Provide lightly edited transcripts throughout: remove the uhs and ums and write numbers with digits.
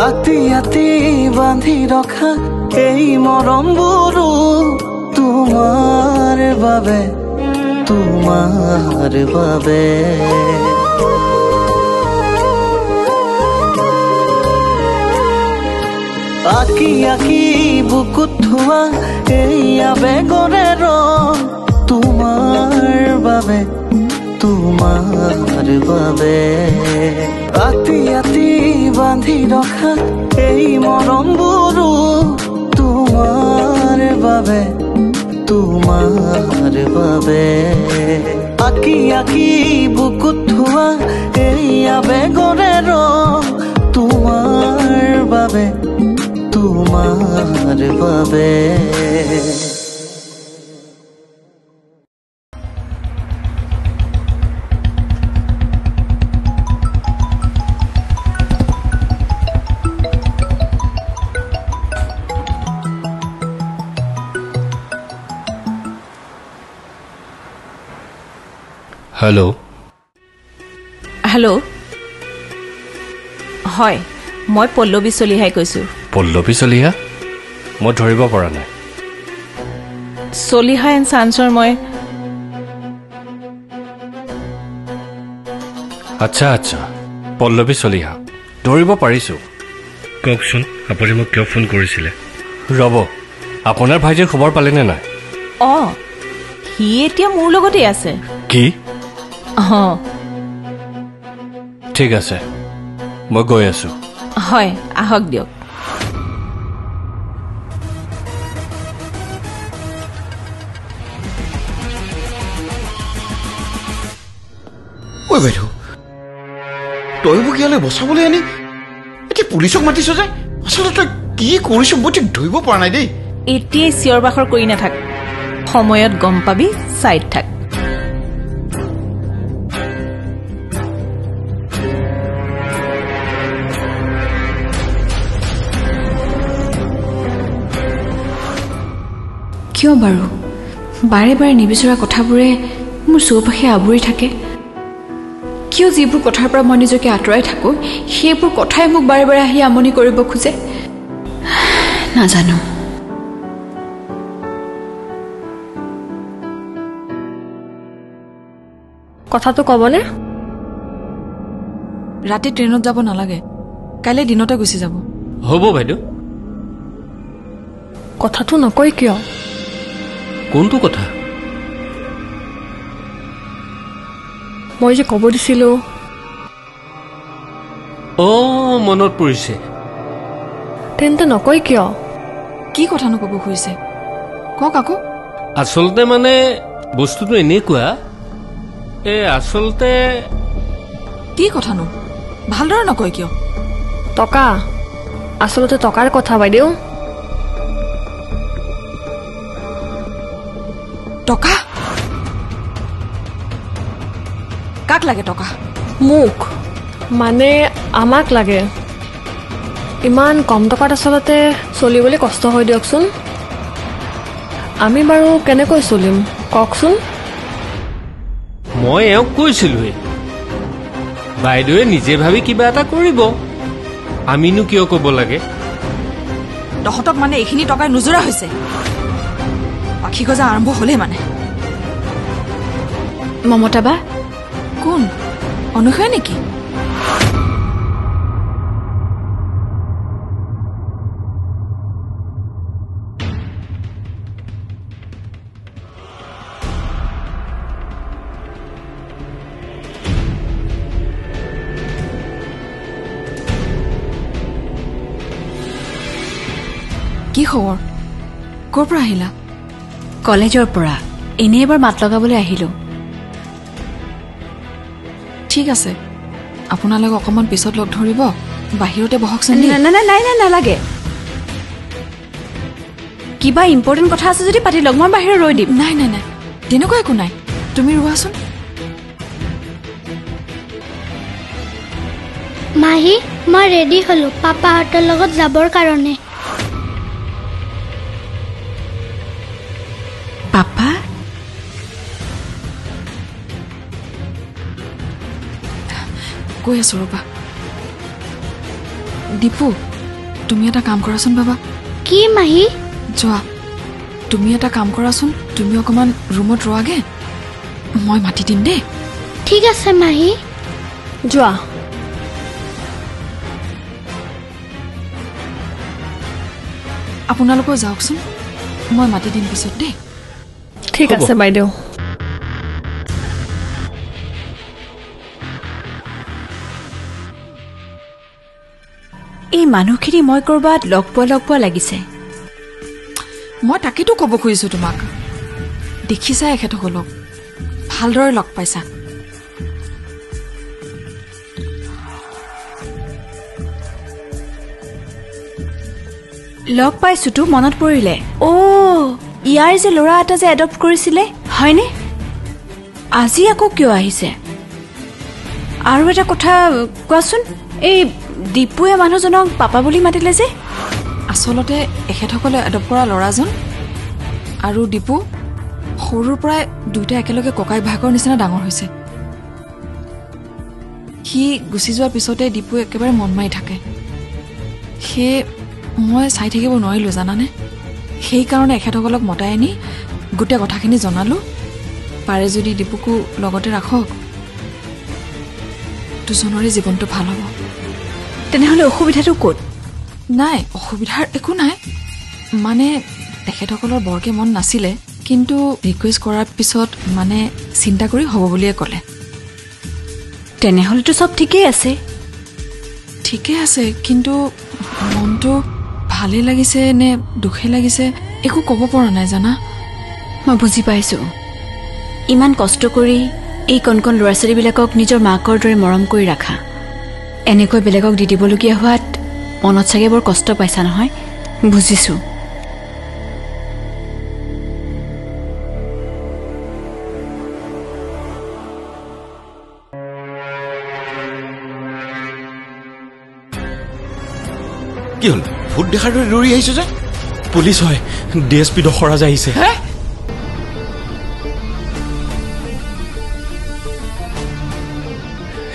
আতি আতি বান্ধি ৰখা এই মৰমবোৰো তোমাৰ বাবে তোমাৰ বাবে আকি আকি বুকুত থোৱা এই আবেগৰে ৰং তোমাৰ বাবে তোমাৰ বাবে আতি আতি বান্ধি ৰখা এই মৰমবোৰো তোমাৰ বাবে তোমাৰ বাবে আকি আকি বুকুত থোৱা এই আবেগৰে ৰং তোমাৰ বাবে তোমাৰ বাবে हेलो हेलो হয় মই পল্লৱী চলিহাই কৈছো পল্লৱী চলিহা মই ধৰিব পৰা নাই চলিহা এণ্ড সানছৰ মই আচ্ছা আচ্ছা পল্লৱী চলিহা ধৰিব পাৰিছো কওকচোন আপুনি মোক কিয় ফোন কৰিছিলে ৰব আপোনাৰ ভাইজিৰ খবৰ পালেনে নাই সি এতিয়া মোৰ লগতে আছে কি ঠিক আছে মই গৈ আছো হয় আহক দিয়ক ঐ বাইদেউ তই মোক ইয়ালৈ বচাবলৈ আনি এতিয়া পুলিচক মাতিছ যে আচলতে তই কি কৰিছ মই ঠিক ধৰিব পৰা নাই দেই এতিয়াই চিঞৰ বাখৰ কৰি নাথাক সময়ত গম পাবি চাইড থাক কিয় বাৰু বাৰে বাৰে নিবিচৰা কথাবোৰে মোৰ চৌপাশে আৱৰি থাকে কিয় যিবোৰ কথাৰ পৰা মই নিজকে আঁতৰাই থাকোঁ সেইবোৰ কথাই মোক বাৰে বাৰে আহি আমনি কৰিব খোজে নাজানো কথাটো ক'বনে ৰাতি ট্ৰেইনত যাব নালাগে কাইলৈ দিনতে গুচি যাব হ'ব বাইদেউ কথাটো নকয় কিয় কোনটো কথা মই যে ক'ব দিছিলোঁ মনত পৰিছে তেন্তে নকয় কিয় কি কথানো ক'ব খুজিছে কওক আকৌ আচলতে মানে বস্তুটো এনেকুৱা আচলতে কি কথানো ভালদৰে নকয় কিয় টকা আচলতে টকাৰ কথা বাইদেউ টকা কাক লাগে টকা মোক মানে আমাক লাগে ইমান কম টকাত আচলতে চলিবলৈ কষ্ট হয় দিয়কচোন আমি বাৰু কেনেকৈ চলিম কওকচোন মই এওঁক কৈছিলোঁৱে বাইদেৱে নিজে ভাবি কিবা এটা কৰিব আমিনো কিয় ক'ব লাগে তহঁতক মানে এইখিনি টকাই নোজোৰা হৈছে পাখি গজা আৰম্ভ হ'লেই মানে মমতা বা কোন অনুসয়া নেকি কি খবৰ ক'ৰ পৰা আহিলা কলেজৰ পৰা এনে এবাৰ মাত লগাবলৈ আহিলো ঠিক আছে আপোনালোক অকণমান পিছত লগ ধৰিব বাহিৰতে বহকচোন নাই নালাগে কিবা ইম্পৰ্টেণ্ট কথা আছে যদি পাতি লগ মই বাহিৰত ৰৈ দিম নাই তেনেকুৱা একো নাই তুমি ৰোৱাচোন। মাহী মই ৰেডি হলো পাপাহঁতৰ লগত যাবৰ কাৰণে। পাপা কৈ আছো ৰবা। দীপু তুমি এটা কাম কৰাচোন বাবা। কি মাহী? যোৱা তুমি এটা কাম কৰাচোন, তুমি অকণমান ৰুমত ৰোৱাগে, মই মাতি দিম দেই। ঠিক আছে মাহী। যোৱা। আপোনালোকেও যাওকচোন, মই মাতি দিম পিছত দেই। ঠিক আছে বাইদেউ। এই মানুহখিনি মই ক'ৰবাত লগ পোৱা লাগিছে। মই তাকেতো ক'ব খুজিছোঁ তোমাক। দেখিছা এখেতসকলক, ভালদৰে লগ পাইছা। লগ পাইছোতো, মনত পৰিলে। ইয়াৰ যে ল'ৰা এটা যে এডপ্ট কৰিছিলে, হয়নে? আজি আকৌ কিয় আহিছে? আৰু এটা কথা কোৱাচোন, এই দীপুৱে মানুহজনক পাপা বুলি মাতিলে যে? আচলতে এখেতসকলে এডপ্ট কৰা ল'ৰাজন আৰু দীপু সৰুৰ পৰাই দুয়োটা একেলগে ককাই ভাগৰ নিচিনা ডাঙৰ হৈছে। সি গুচি যোৱাৰ পিছতে দীপু একেবাৰে মন মাৰি থাকে। সেয়ে মই চাই থাকিব নোৱাৰিলোঁ জানানে। সেইকাৰণে এখেতসকলক মতাই আনি গোটেই কথাখিনি জনালোঁ। পাৰে যদি দীপুকো লগতে ৰাখক, দুজনৰে জীৱনটো ভাল হ'ব। তেনেহ'লে অসুবিধাটো ক'ত? নাই, অসুবিধাৰ একো নাই। মানে তেখেতসকলৰ বৰকৈ মন নাছিলে, কিন্তু ৰিকুৱেষ্ট কৰাৰ পিছত মানে চিন্তা কৰি হ'ব বুলিয়ে ক'লে। তেনেহ'লেতো চব ঠিকেই আছে। ঠিকেই আছে, কিন্তু মনটো ভালেই লাগিছে নে দুখেই লাগিছে একো ক'ব পৰা নাই জানা। মই বুজি পাইছোঁ, ইমান কষ্ট কৰি এই কণ কণ ল'ৰা ছোৱালীবিলাকক নিজৰ মাকৰ দৰে মৰম কৰি ৰাখা, এনেকৈ বেলেগক দি দিবলগীয়া হোৱাত মনত চাগে বৰ কষ্ট পাইছা নহয়। বুজিছোঁ। কি হ'ল? ভূত দেখাৰ দৰে দৌৰি আহিছো যে? পুলিচ হয়, DSP দখৰাজ আহিছে।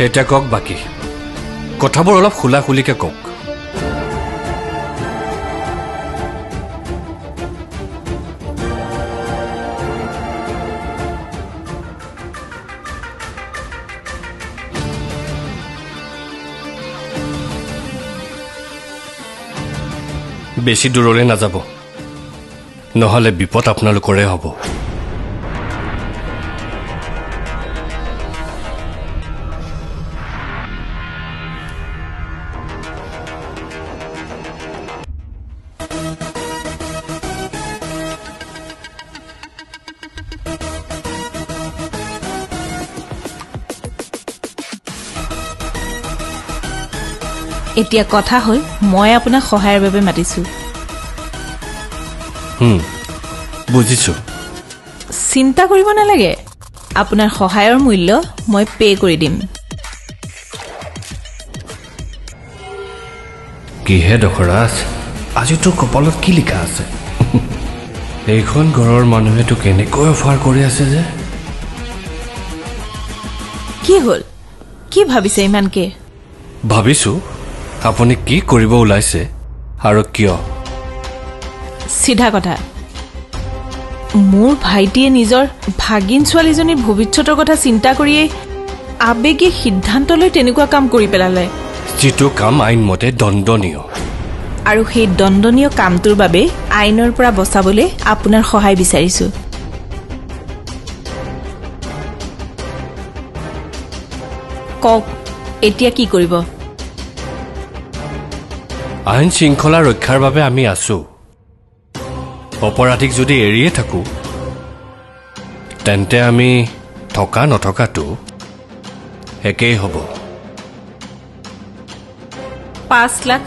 এতিয়া কওক, বাকী কথাবোৰ অলপ খোলা খুলিকে কওক। বেছি দূৰলৈ নাযাব, নহ'লে বিপদ আপোনালোকৰে হ'ব। এতিয়া কথা হ'ল, মই আপোনাক সহায়ৰ বাবে মাতিছোঁ। বুজিছোঁ। চিন্তা কৰিব নালাগে, আপোনাৰ সহায়ৰ মূল্য মই পে' কৰি দিম। কিহে দখৰাজ, আজি তোৰ কপালত কি লিখা আছে? এইখন ঘৰৰ মানুহে তোক কেনেকৈ অফাৰ কৰি আছে যে? কি হ'ল, কি ভাবিছে ইমানকে? ভাবিছোঁ আপুনি কি কৰিব ওলাইছে আৰু কিয়। চিধা কথা, মোৰ ভাইটিয়ে নিজৰ ভাগিন ছোৱালীজনীৰ ভৱিষ্যতৰ কথা চিন্তা কৰিয়েই আবেগিক সিদ্ধান্ত লৈ তেনেকুৱা কাম কৰি পেলালে, যিটো কাম আইনমতে দণ্ডনীয়। আৰু সেই দণ্ডনীয় কামটোৰ বাবে আইনৰ পৰা বচাবলৈ আপোনাৰ সহায় বিচাৰিছোঁ। কওক, এতিয়া কি কৰিব? আইন শৃংখলা ৰক্ষাৰ বাবে আমি আছো। অপৰাধীক যদি এৰিয়ে থাকোঁ, তেন্তে আমি থকা নথকাটো একেই হ'ব। 5 লাখ?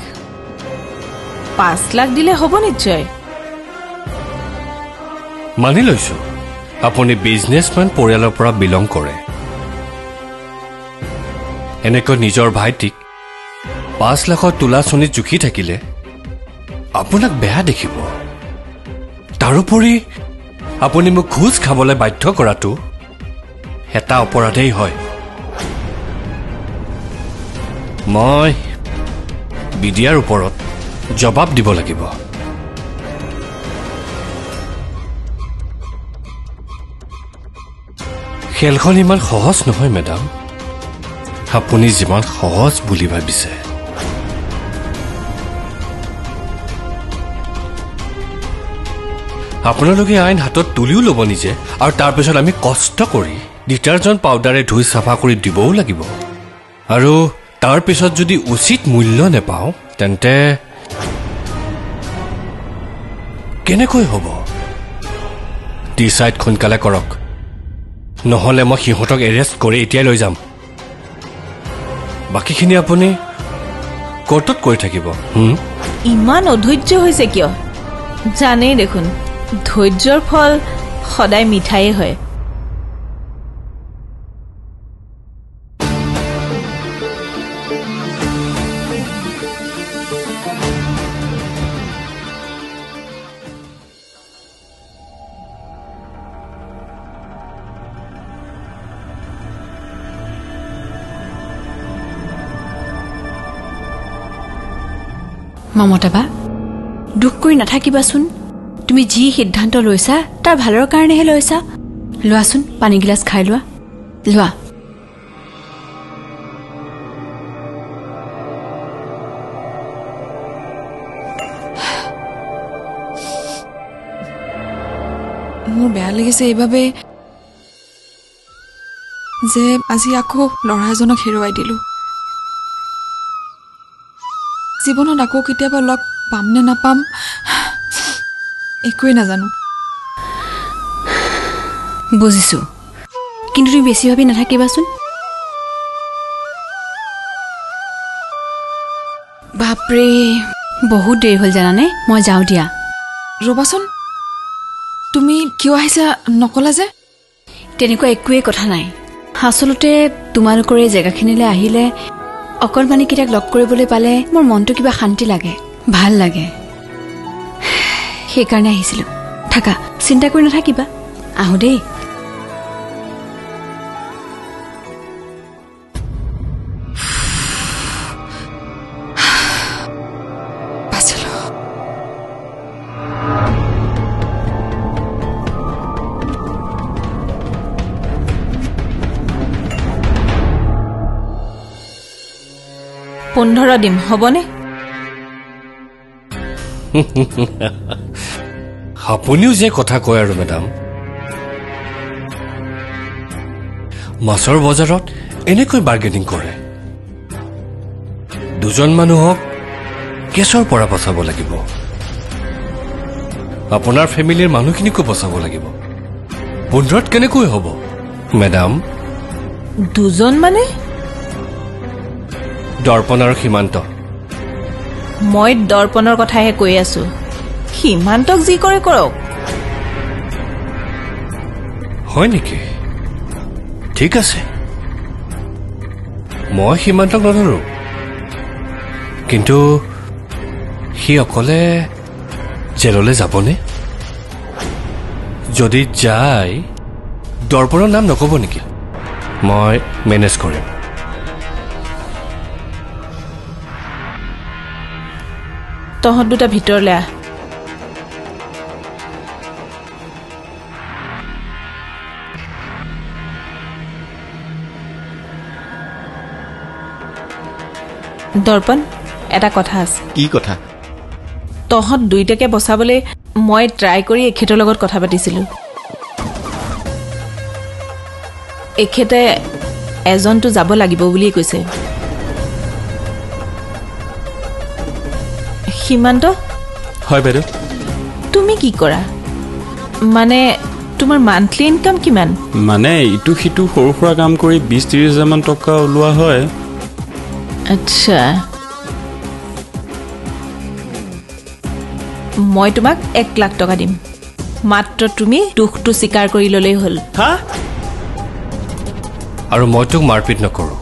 5 লাখ দিলে হ'ব নিশ্চয়। মানি লৈছোঁ আপুনি বিজনেছমেন পৰিয়ালৰ পৰা বিলং কৰে এনেকৈ নিজৰ ভাইটিক 5 লাখৰ তোলা চনীত জুখি থাকিলে আপোনাক বেয়া দেখিব তাৰোপৰি আপুনি মোক ঘুষ খাবলৈ বাধ্য কৰাটো এটা অপৰাধেই হয় মই বিদিয়াৰ ওপৰত জবাব দিব লাগিব খেলখন ইমান সহজ নহয় মেডাম আপুনি যিমান সহজ বুলি ভাবিছে আপোনালোকে আইন হাতত তুলিও ল'ব নিজে আৰু তাৰপিছত আমি কষ্ট কৰি ডিটাৰজেণ্ট পাউডাৰে ধুই চাফা কৰি দিবও লাগিব আৰু তাৰপিছত যদি উচিত মূল্য নেপাওঁ তেন্তে কেনেকৈ হ'ব ডিচাইড সোনকালে কৰক নহ'লে মই সিহঁতক এৰেষ্ট কৰি এতিয়াই লৈ যাম বাকীখিনি আপুনি কোৰ্টত কৰি থাকিব ইমান অধৈৰ্য হৈছে কিয় জানেই দেখোন ধৈৰ্যৰ ফল সদায় মিঠাই হয় মমতা বা দুখ কৰি নাথাকিবাচোন তুমি যি সিদ্ধান্ত লৈছা তাৰ ভালৰ কাৰণেহে লৈছা লোৱাচোন পানী গিলাচ খাই লোৱা লোৱা মোৰ বেয়া লাগিছে এইভাবে যে আজি আকৌ ল'ৰা এজনক হেৰুৱাই দিলো জীৱনত আকৌ কেতিয়াবা লগ পাম নে নাপাম একোৱে নাজানো বুজিছো কিন্তু তুমি বেছি ভাবি নাথাকিবাচোন বাপৰে বহুত দেৰি হ'ল জানানে মই যাওঁ দিয়া ৰবাচোন তুমি কিয় আহিছা নকলা যে তেনেকুৱা একোৱে কথা নাই আচলতে তোমালোকৰ এই জেগাখিনিলৈ আহিলে অকলমানিকেইটাক লগ কৰিবলৈ পালে মোৰ মনটো কিবা শান্তি লাগে ভাল লাগে সেইকাৰণে আহিছিলোঁ থাকা চিন্তা কৰি নাথাকিবা আহো দেই $15 দিম হ'বনে আপুনিও যে কথা কয় আৰু মেডাম মাছৰ বজাৰত এনেকৈ বাৰ্গেনিং কৰে দুজন মানুহক কেছৰ পৰা বচাব লাগিব আপোনাৰ ফেমিলিৰ মানুহখিনিকো বচাব লাগিব 15ত কেনেকৈ হ'ব মেডাম দুজন মানে দৰ্পণ আৰু সীমান্ত মই দৰ্পণৰ কথাহে কৈ আছো সীমান্তক যি কৰে কৰক হয় নেকি ঠিক আছে মই সীমান্তক নধৰো কিন্তু সি অকলে জেললৈ যাবনে যদি যায় দৰ্পণৰ নাম নক'ব নেকি মই মেনেজ কৰিম তহঁত দুটা ভিতৰলৈ আহ দৰ্পণ এটা কথা আছে কি কথা তহঁত দুইটাকে বচাবলৈ মই ট্ৰাই কৰি এখেতৰ লগত কথা পাতিছিলোঁ এখেতে এজনটো যাব লাগিব বুলি কৈছে সীমান্ত হয় বাইদেউ তুমি কি কৰা মানে তোমাৰ মান্থলি ইনকাম কিমান মানে ইটো সিটো সৰু সুৰা কাম কৰি 20-30 হাজাৰমান টকা ওলোৱা হয় আচ্ছা মই তোমাক 1 লাখ টকা দিম মাত্ৰ তুমি দুখটো স্বীকাৰ কৰি ল'লেই হ'ল হা আৰু মই তোক মাৰপিট নকৰোঁ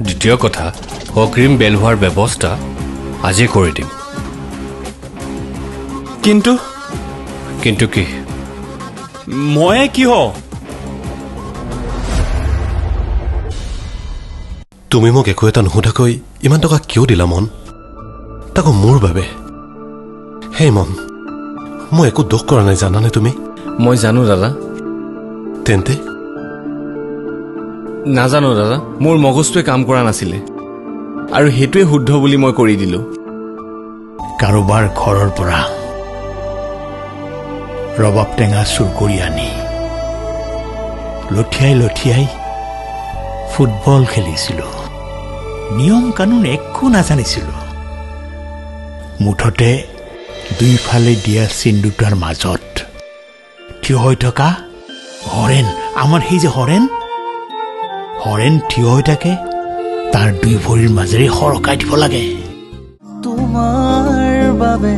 দ্বিতীয় কথা অগ্ৰিম বেল হোৱাৰ ব্যৱস্থা আজি কৰি দিম কিন্তু কি মই কি হ তুমি মোক একো এটা নুসুধাকৈ ইমান টকা কিয় দিলা মন তাকো মোৰ বাবে হে মন মই একো দুখ কৰা নাই জানানে তুমি মই জানো দাদা তেন্তে নাজানো দাদা মোৰ মগজটোৱে কাম কৰা নাছিলে আৰু হেতুৱে শুদ্ধ বুলি মই কৰি দিলো কাৰোবাৰ ঘৰৰ পৰা ৰবাব টেঙা চুৰ কৰি আনি লঠিয়াই ফুটবল খেলিছিলো নিয়ম কানুন একো নাজানিছিলো মুঠতে দুইফালে দিয়া চিন দুটাৰ মাজত থিয় হৈ থকা হৰেণ আমাৰ সেই যে হৰেণ থিয় হৈ থাকে তাৰ দুই ভৰিৰ মাজেৰে সৰকাই দিব লাগে তোমাৰ বাবে